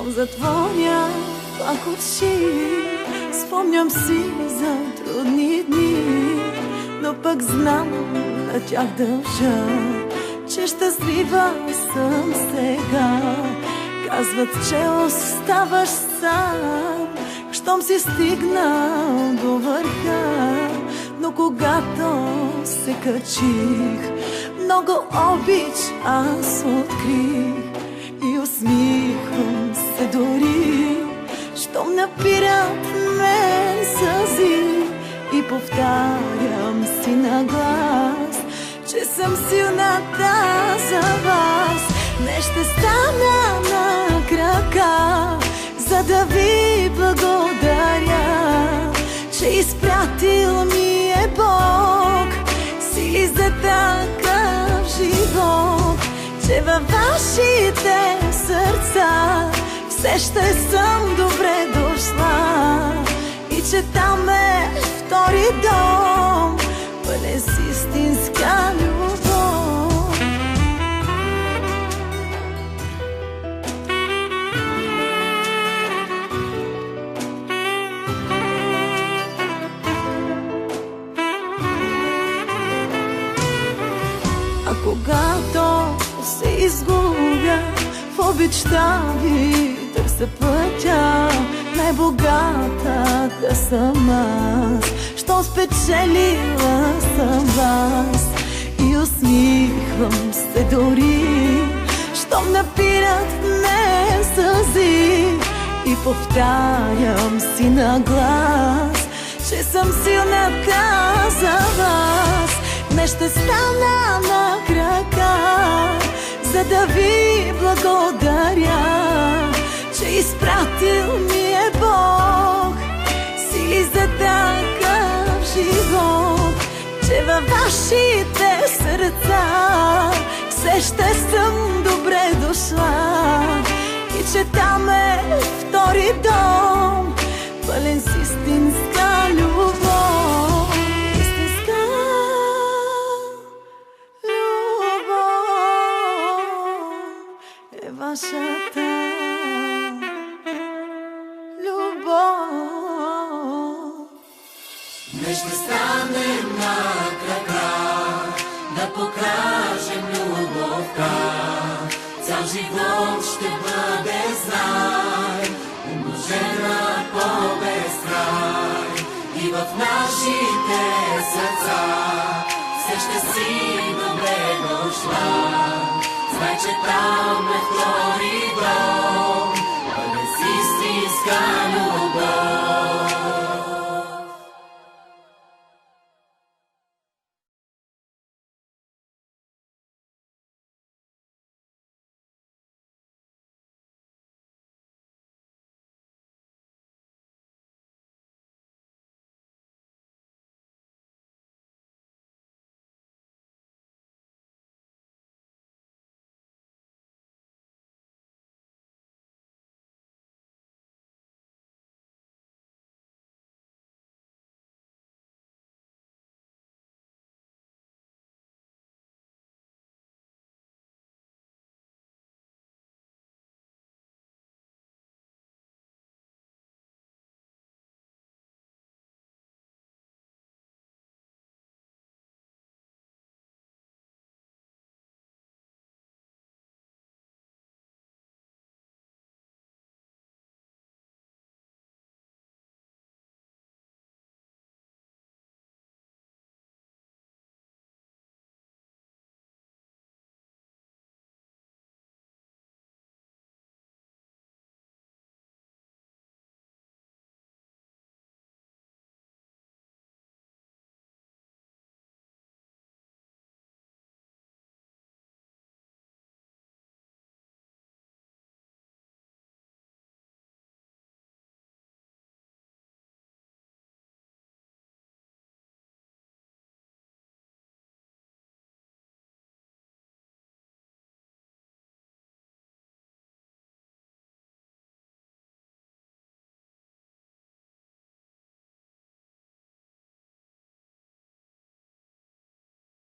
щом затворя пак очи, спомням си за трудни дни, но пък знам на тях дължа, че щастлива съм сега. Казват, че оставаш сам, щом си стигнал до върха, но когато се качих, много обич аз открих и усмихвам се дори, щом напират мен сълзи и повтарям си на глас, че съм силната за вас. Не ще стана на крака, за да ви благодаря, че изпратил ми е Бог сили за такъв живот, че във вашите сърца все ще съм добре дошла и че там е втори дом, пълен с истинска любов. А когато се изгубя в обичта ви, търся пътя, най-богатата съм аз, що спечелила съм вас и усмихвам се дори, щом напират мен сълзи и повтарям си на глас, че съм силната за вас. Не ще стана на крака, за да ви благодаря, че изпратил ми е Бог сили за такъв живот, че във вашите сърца все ще съм добре дошла и че там е втори дом, пълен с истинска любов. Истинска е вашата любов. Не ще станем на крака, да покажем любовта. Цял живот ще бъде знай, умножена по безкрай. И в нашите сърца все ще си добре дошла. Знай, че там е